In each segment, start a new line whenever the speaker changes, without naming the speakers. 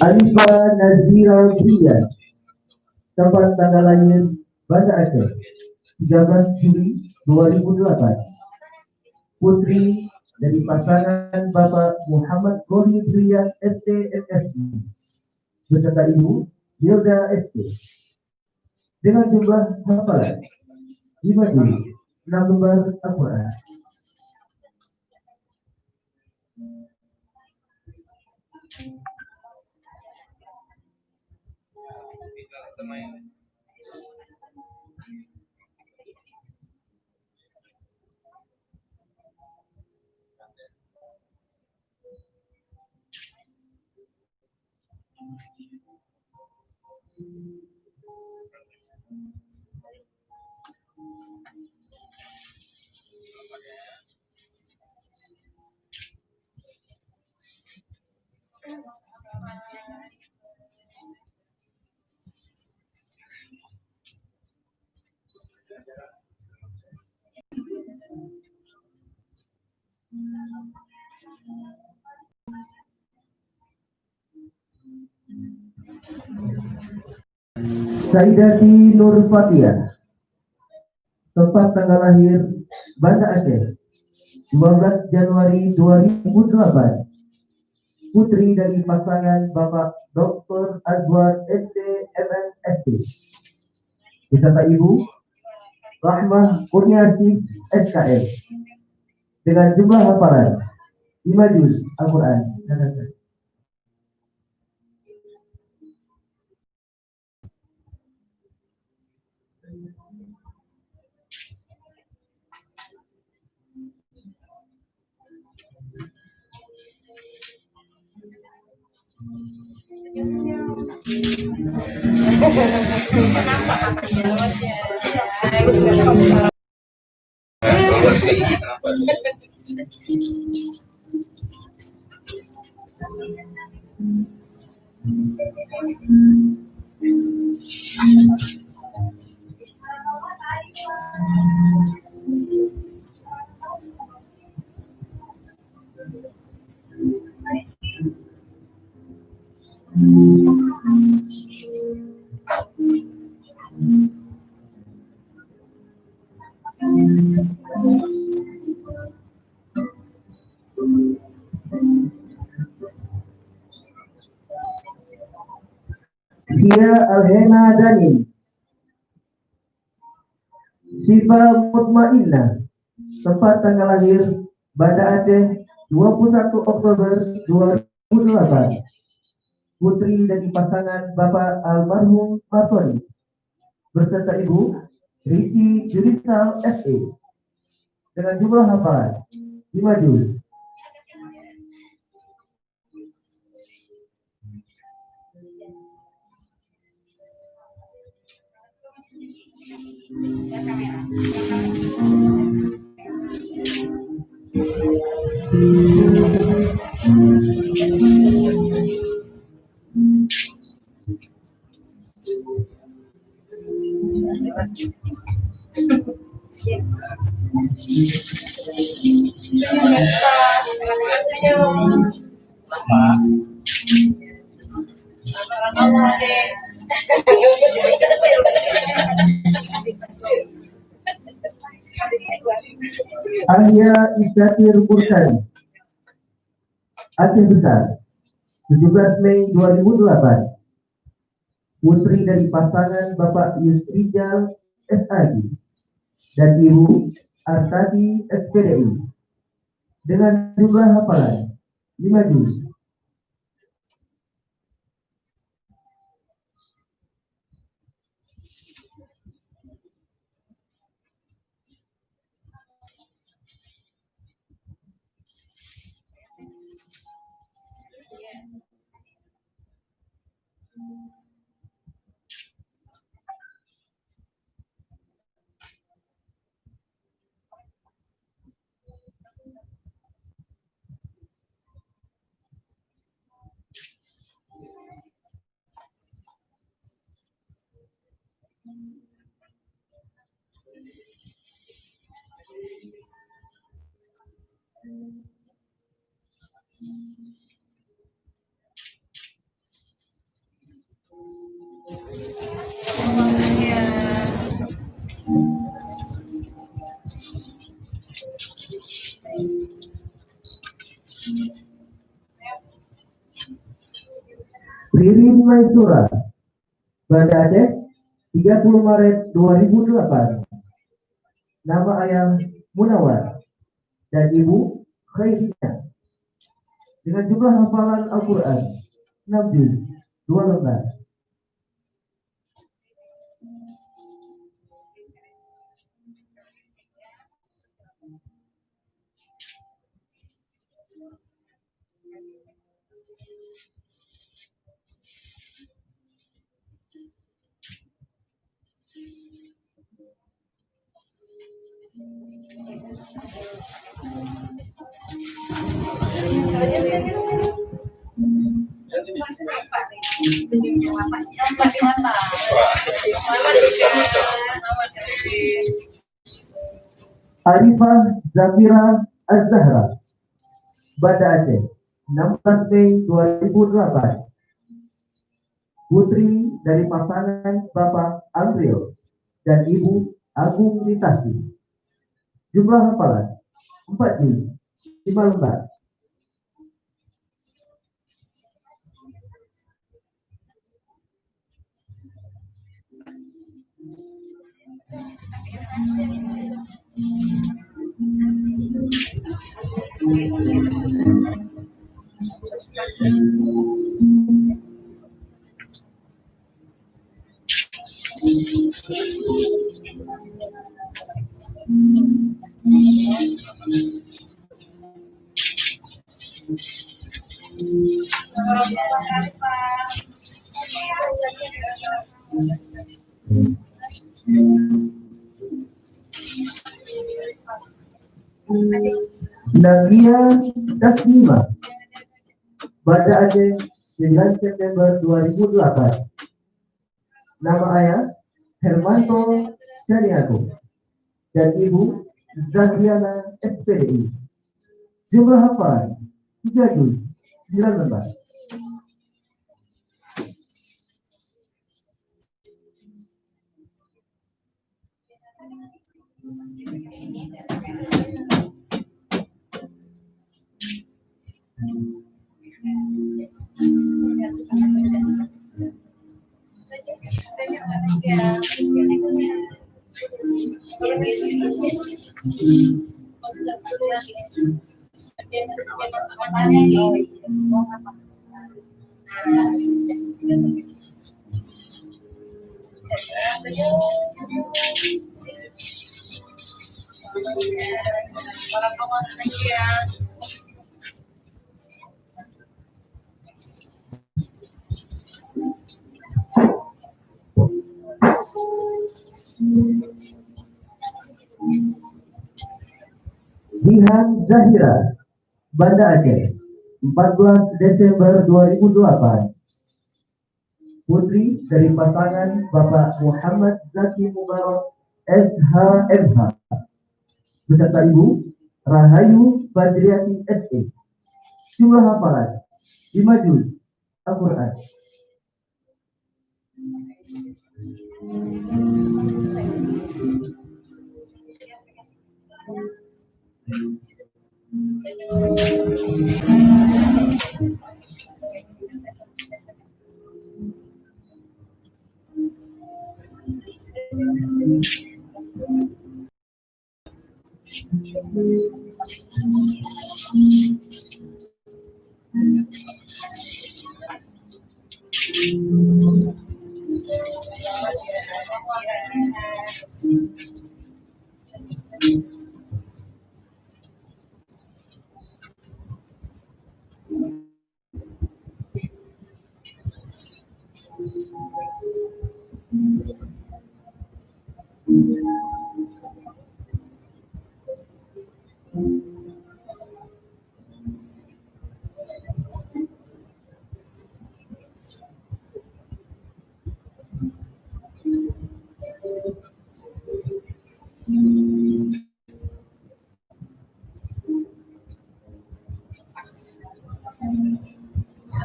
Alifa Nazira Pria, tempat tanggal lahir Banda Aceh 13 Juli 2008, putri dari pasangan Bapak Muhammad Gori Pria STMSI beserta Ibu Hilda ST dengan jumlah hafalan 5 juz 6 lembar Al-Quran. Saidati Nur Fatia, tempat tanggal lahir Banda Aceh 15 Januari 2008, putri dari pasangan Bapak Dr. Azwar ST MNST beserta Ibu Rahmah Kurniasih SKM dengan jumlah hafalan 5 juz Al-Quran. Sia Alhena Dani, Sifa Mutmainnah, tempat tanggal lahir Banda Aceh 21 Oktober 2008, putri dari pasangan Bapak almarhum Martoni beserta Ibu Risi Jurisal SE dengan jumlah hafalan 5 juz. Ahya Isyatir Bursari, Aceh Besar 17 Mei 2008, putri dari pasangan Bapak Yusrijal SAG dan Ibu Artadi SPDI dengan jumlah hafalan 5 juz. Sirin Maisura, Banda Aceh, 30 Maret 2008. Nama ayah Munawar dan ibu Khairina. Dengan jumlah hafalan Al-Quran 6 juz, 2 lembar. Arifah Zafira Az-Zahra, Banda Aceh, 16 Mei 2008. Putri dari pasangan Bapak Andril dan Ibu Agung Nitasi. Jumlah hafalan 4 juz, 5 lembar. Nagia Tasnima, Banda Aceh, 9 September 2008. Nama ayah Hermanto Caniago dan ibu Zahriana SPDI. Jumlah hafalan 3 juz, 9 lembar. Jihan Zahira, Banda Aceh, 14 Desember 2008. Putri dari pasangan Bapak Muhammad Zaki Mubarak SHMH beserta Ibu Rahayu Badriati SE. Jumlah hafalan 5 juz Al-Quran.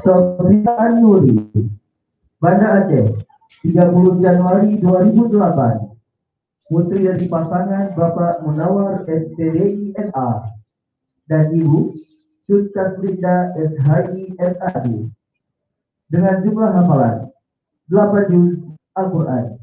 Sofia Nuri, Banda Aceh, 30 Januari 2008. Putri dari pasangan Bapak Munawar SPDI NA dan Ibu Sud Kaslinda SHI MAD. dengan jumlah hafalan 8 juz Al-Quran.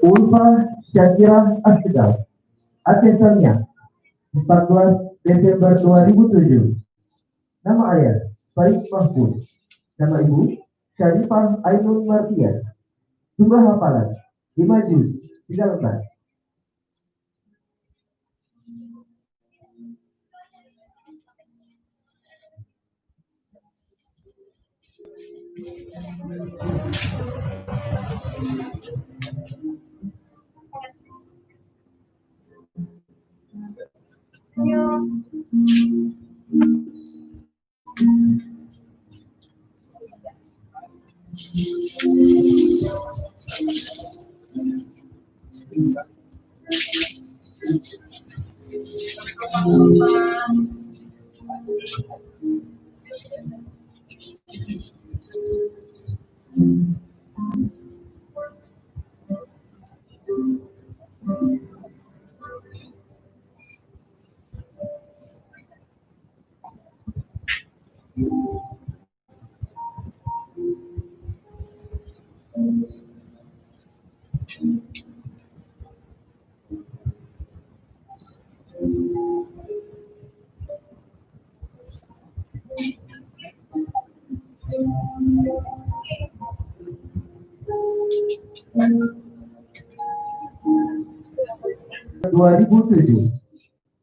Ulfa Syakirah Asgar, Aceh Sania, 14 Desember 2007. Nama ayah Farid Mahfud. Nama ibu Syarifah Ainun Martian. Jumlah hafalan 5 juz 3 lembar.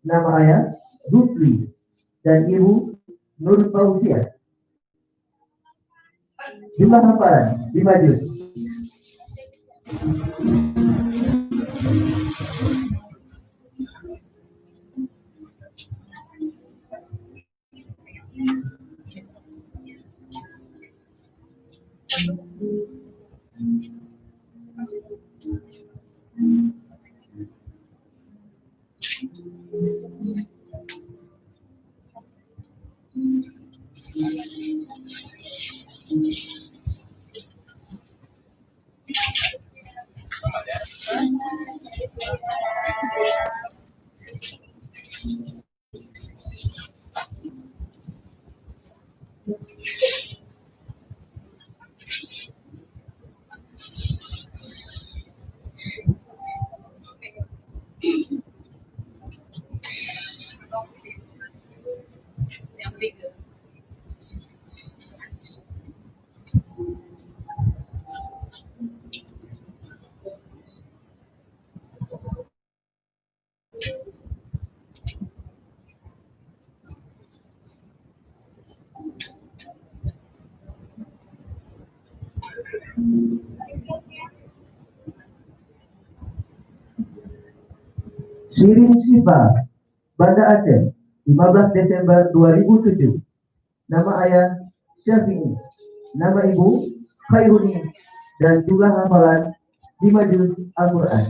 Nama ayah Rusli dan ibu Nur Fauziah. Jumlah hafalan 5 juz. Shirin Shifa, Banda Aceh, 15 Desember 2007. Nama ayah Syafi'i. Nama ibu Khairuni. Dan jumlah hafalan 5 juz Al-Quran.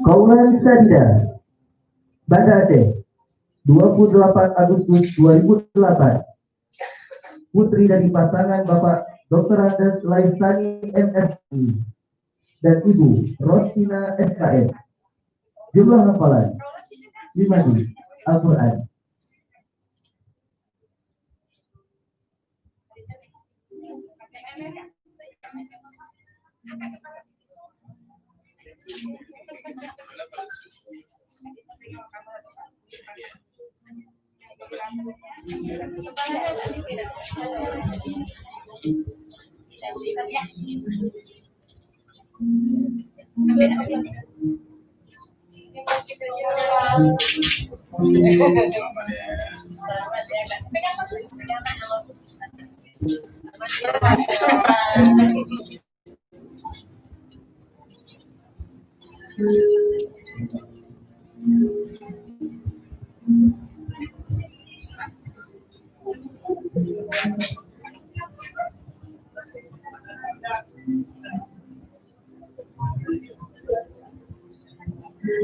Kaulan Sadida, Banda Aceh, 28 Agustus 2008. Putri dari pasangan Bapak Dr. Andes Laisani MSI dan Ibu Rosina SKS. Jumlah hafalan 5 Al-Quran.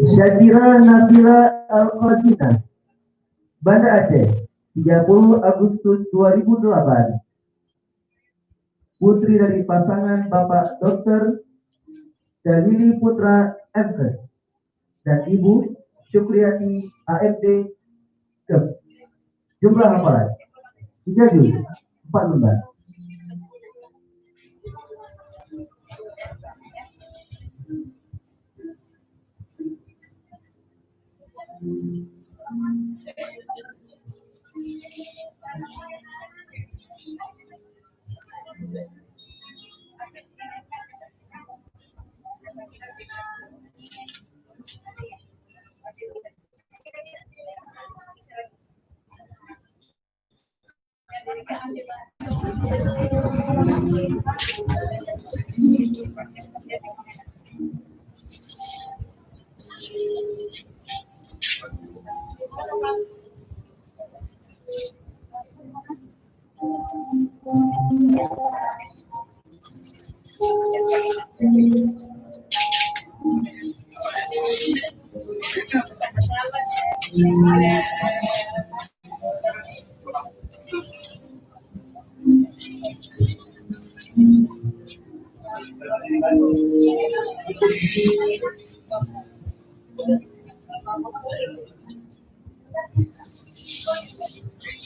Syakira Nabila Al-Qadina, Banda Aceh, 30 Agustus 2008. Putri dari pasangan Bapak Dr. Dalili Putra MS dan Ibu Syukriyati AMD Kep. Jumlah hafalan 3 juz 4 lembar.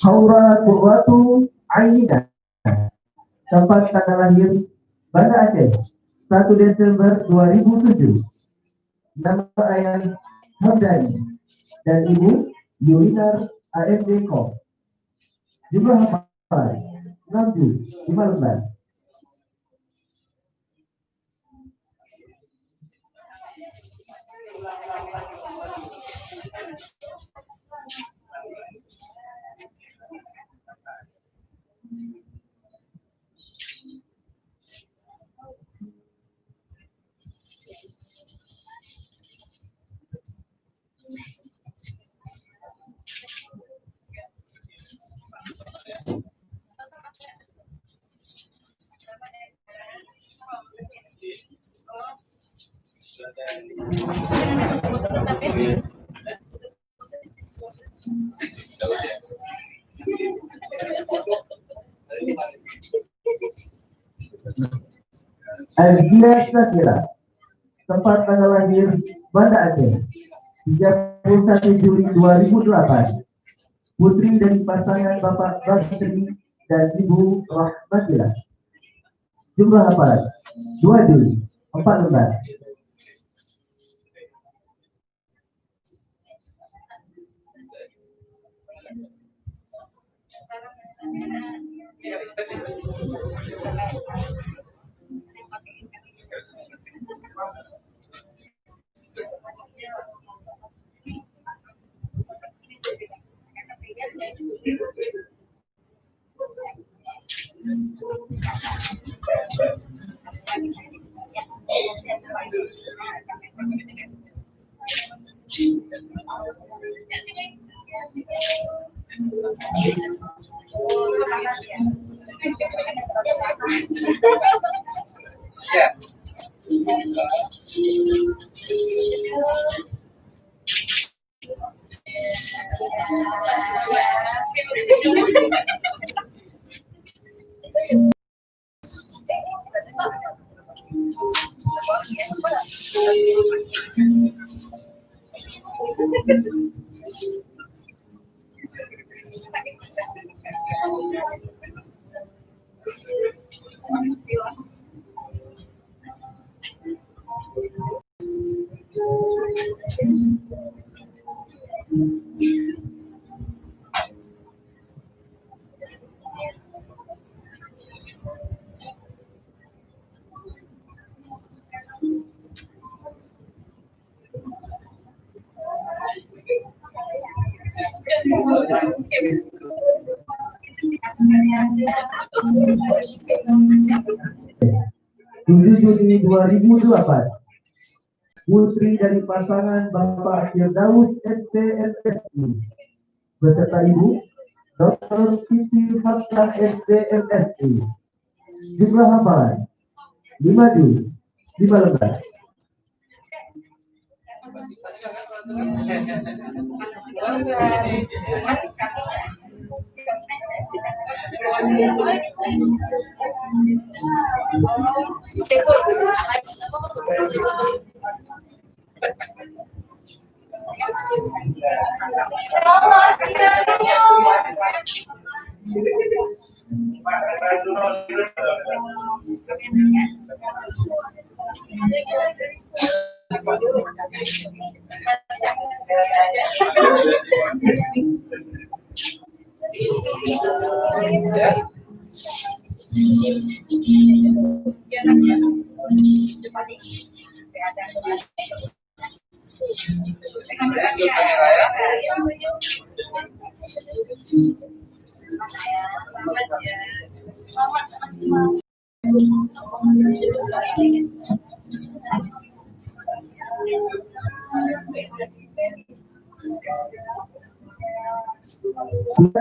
Haura Qurratu Aina, tempat tanggal lahir Banda Aceh, 1 Desember 2007. Nama ayah Hamdani dan Ibu Yulinar AMD Kop. Jumlah hafalan 6 juz 5 lembar. Azia Sakira, tempat tanggal lahir Banda Aceh, 31 Juli 2008. Putri dari pasangan Bapak Basri dan Ibu Rahmatillah. Jumlah hafalan 2 juz 4 lembar. Juni 2008, putri dari pasangan Bapak Firdaus STMSI beserta Ibu Dr. Siti Hafsah STMSI. Jumlah hafalan 5 juz 5 lembar.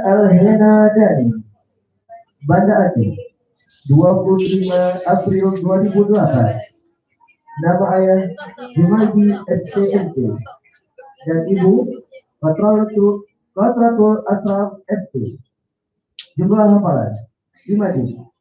Al-Hena dari Banda Aceh, 25 April 2008. Nama ayah Jumaldi STMT dan ibu Qatratul Asraf ST. Jumlah hafalan 5 juz.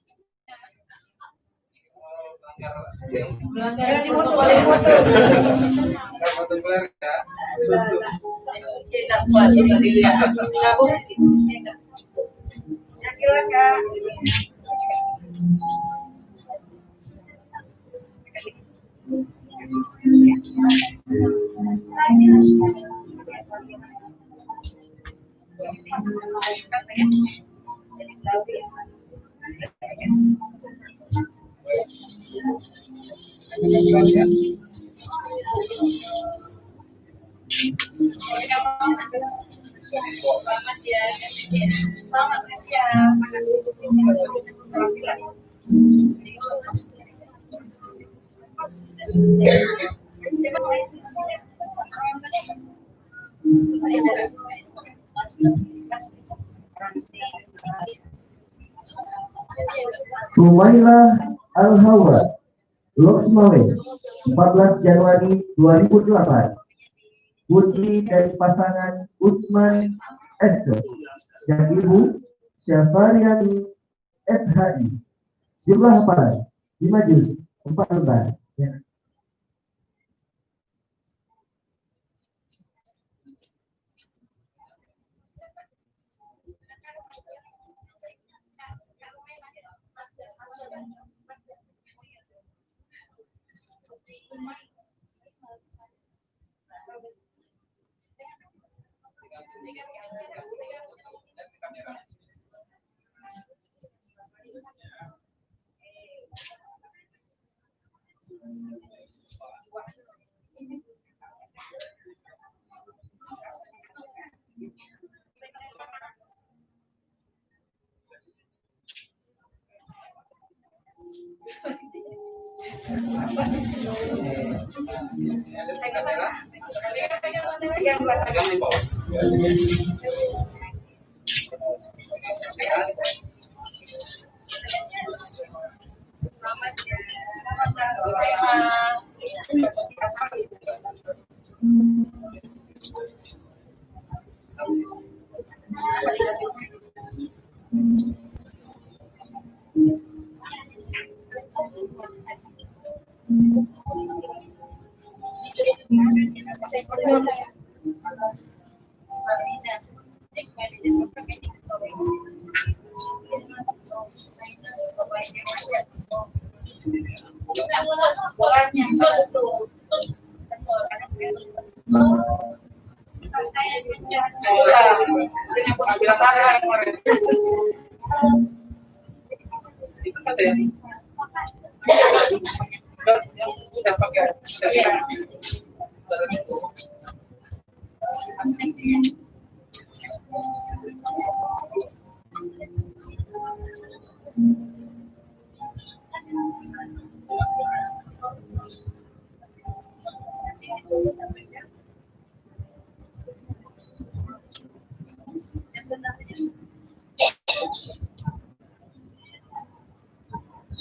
Humaila Al-Hawa Loksmawe, 14 Januari 2008. Putri dari pasangan Usman Esther dan ibu Syafariani SHI. Jumlah hafalan 5 juz 4 lembar. Ya.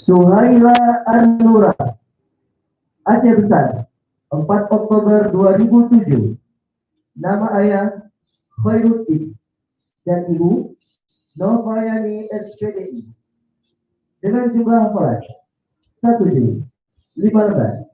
Suhaila An-Nura, Aceh Besar, 4 Oktober 2007. Nama ayah Khairuddin dan ibu Novayani SPDI. Dengan jumlah hafalan 1 Juli 5 lembar.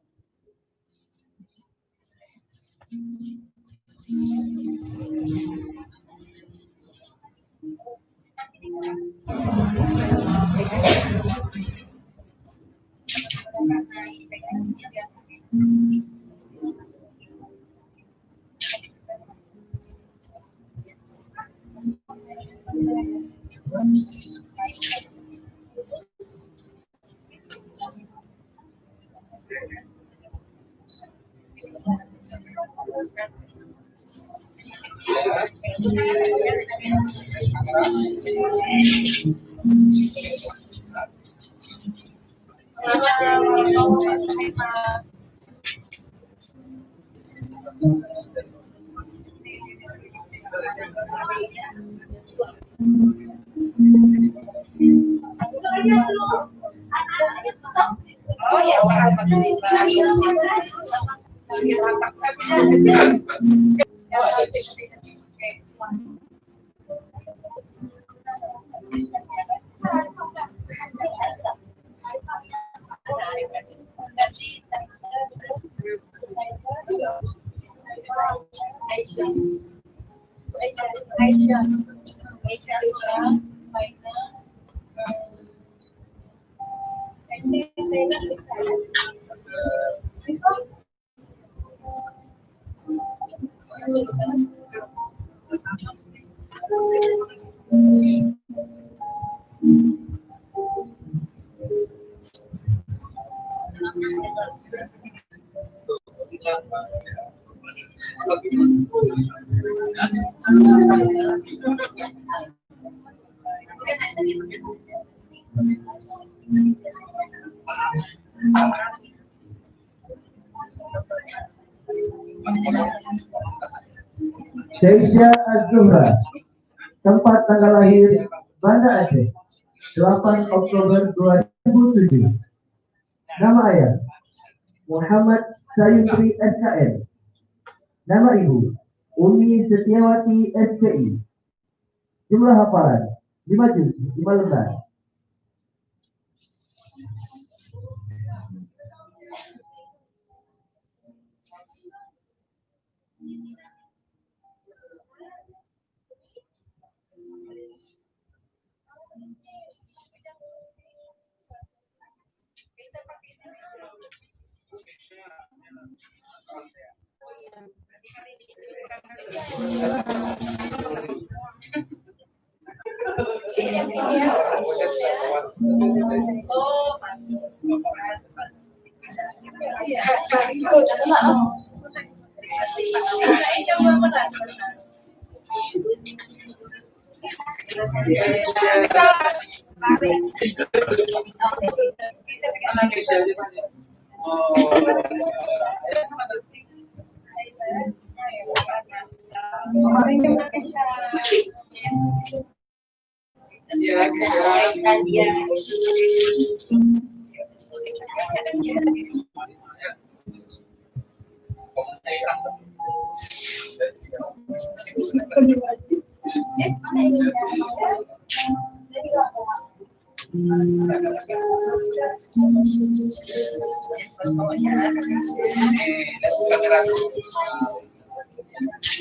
Keisha Az-Zuhra, tempat tanggal lahir Banda Aceh, 8 Oktober 2007. Nama ayah Muhammad Sayutri SKM. Nama ibu Umi Setiawati SPI. Jumlah hafalan 5 juz 5 lembar.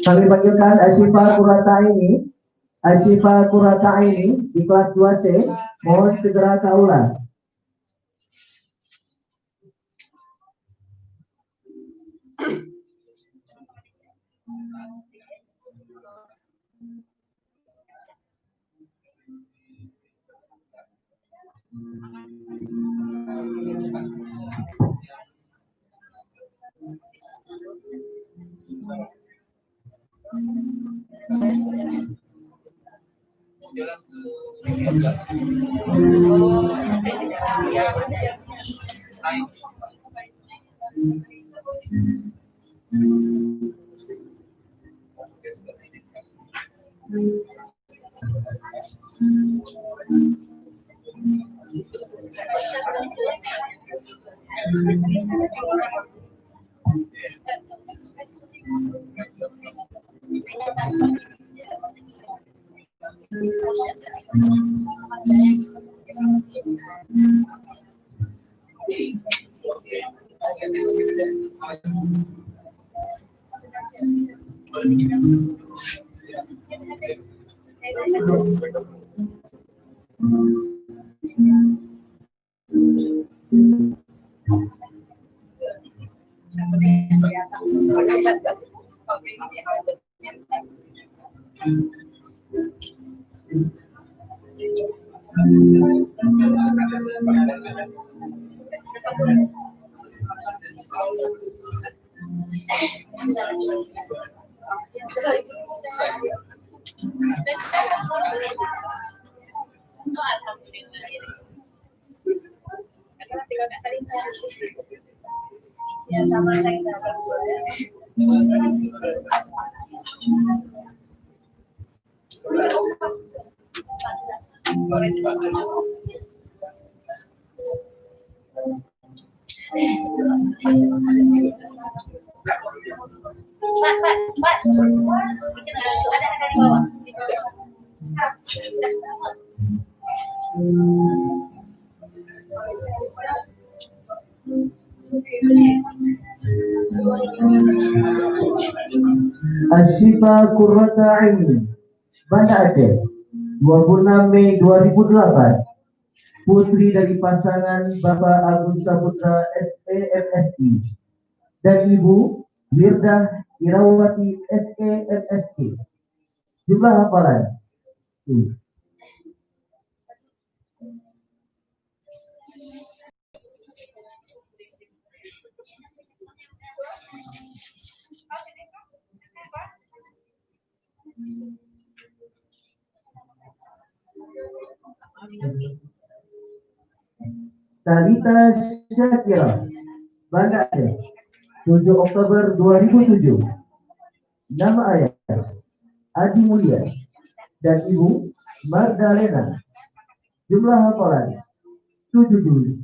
Kami panggilkan Asyifa Kurata ini di kelas 2C, mohon segera ke aula. Asyifa Kurata ini Banda Aceh, 26 Mei 2008, putri dari pasangan Bapak Agus Saputra SEMSI dan Ibu Wirdah Irawati SEMSI. Jumlah hafalan Talita Syakira, Banda Aceh, 7 Oktober 2007. Nama ayah Adi Mulia dan Ibu Magdalena. Jumlah hafalan 7 juz.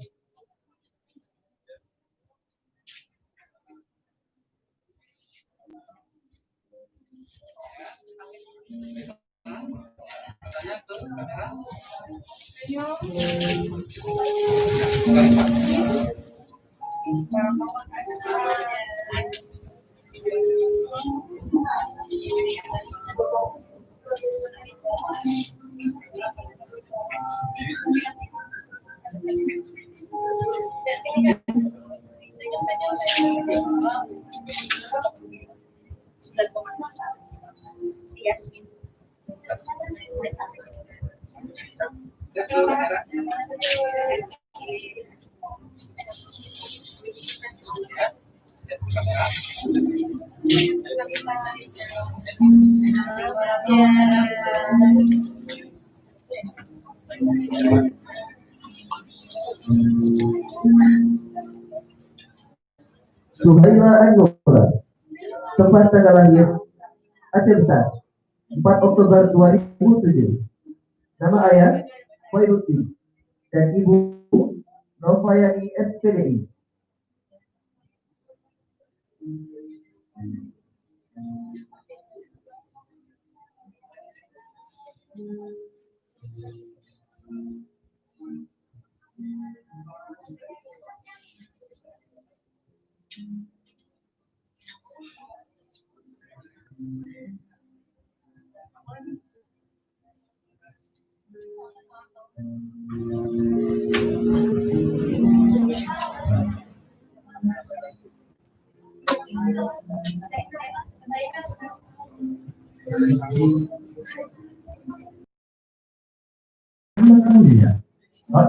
Suhaila Anura, tempat tanggal lahir Aceh Besar, 4 Oktober 2007. Nama ayah Khairuddin dan ibu Novayani SPDI.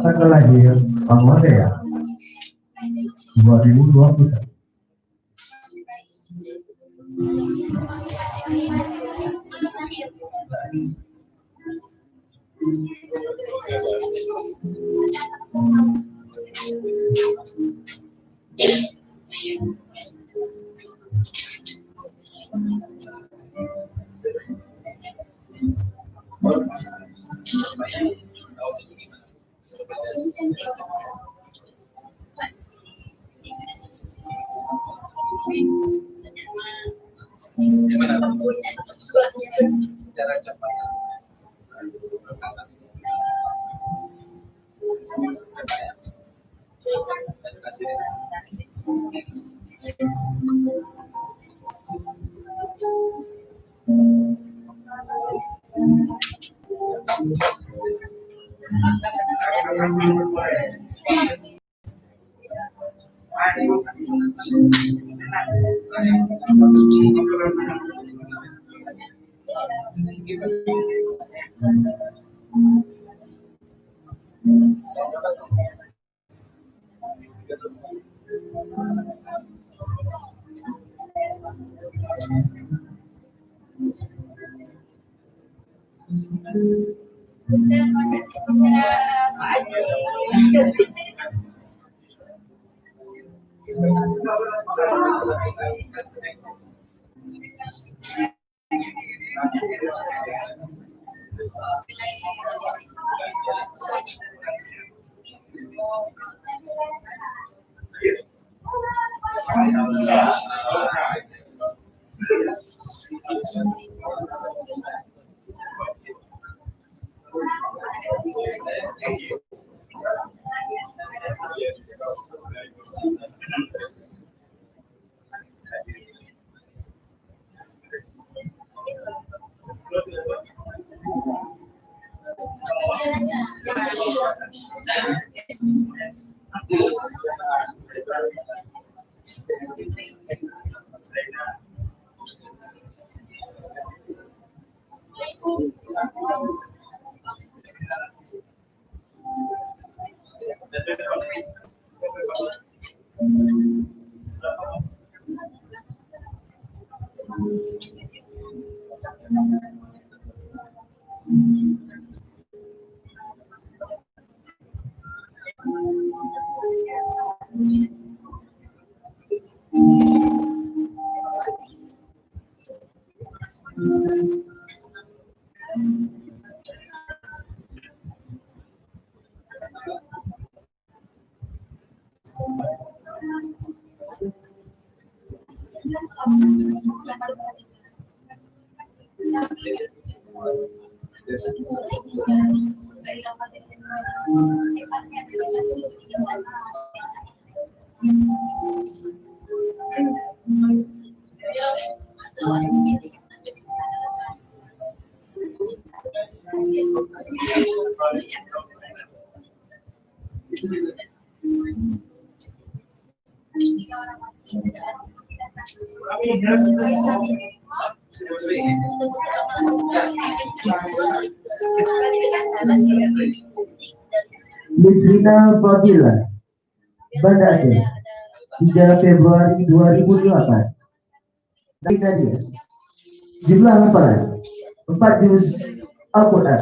Tanggal lahir Bangladesh 2020. Secara cepat. Misrina Fadila, Banda Aceh, 3 Februari 2008. Dari jumlah hafalan 4 juz Al-Quran.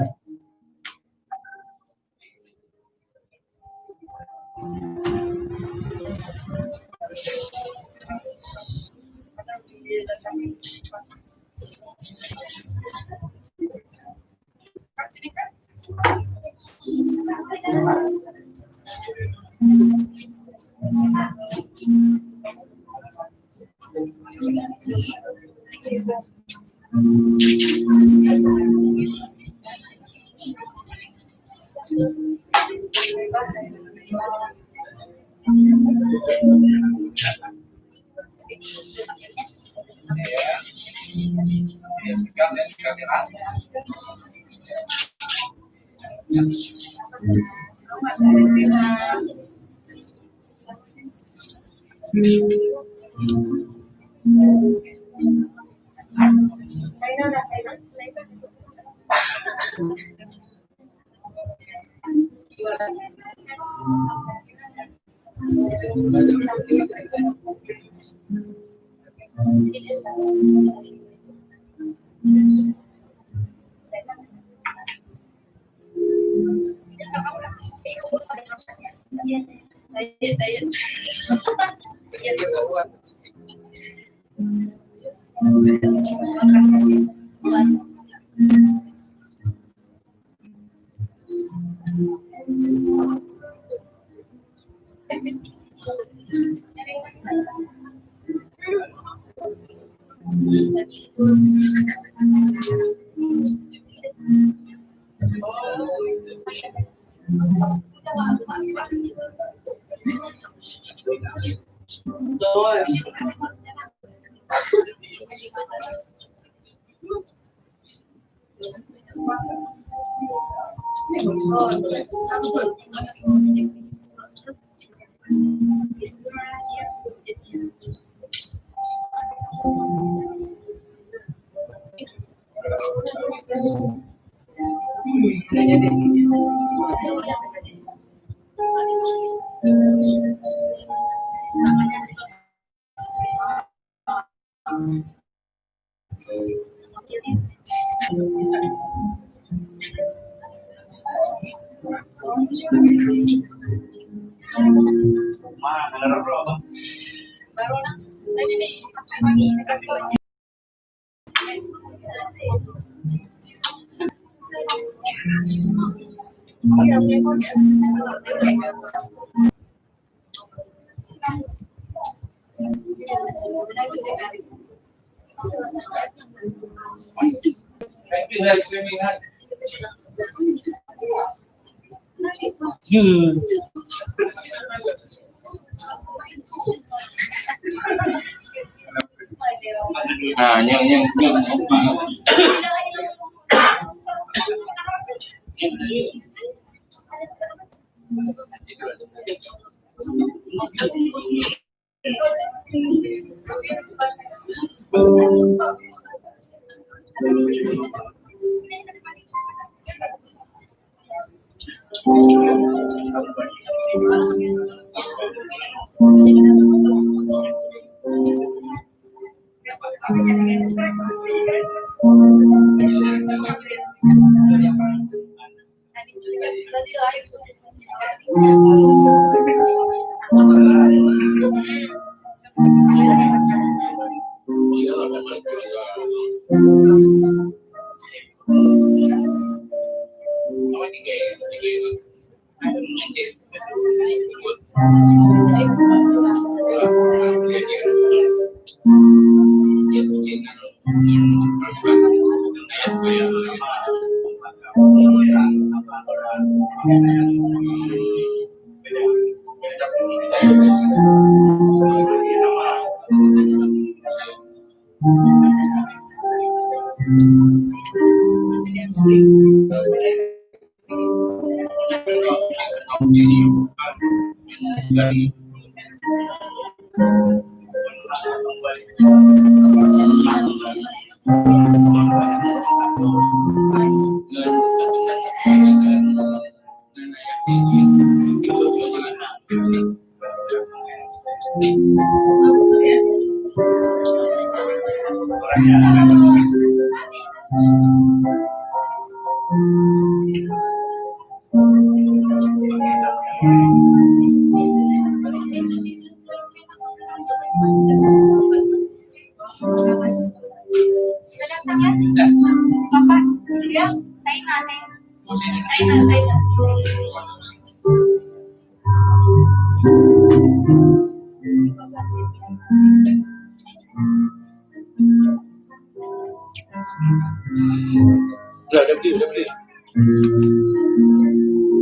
Udah beli.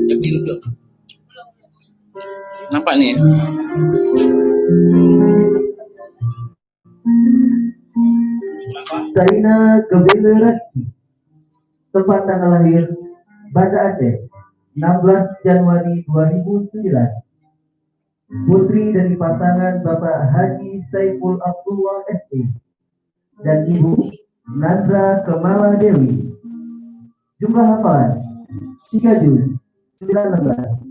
Udah beli belum? Nampak nih.
Saina Kebelerasi. Tempat tanggal lahir Banda Aceh 16 Januari 2009. Putri dari pasangan Bapak Haji Saiful Abdullah SE dan Ibu Nandra Kemala Dewi. Jumlah hafalan 3 juz 19.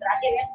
Terakhir ya.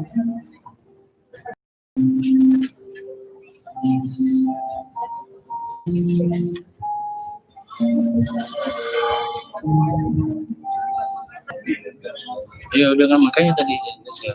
Ya udah kan makanya tadi ya.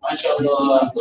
Masya Allah.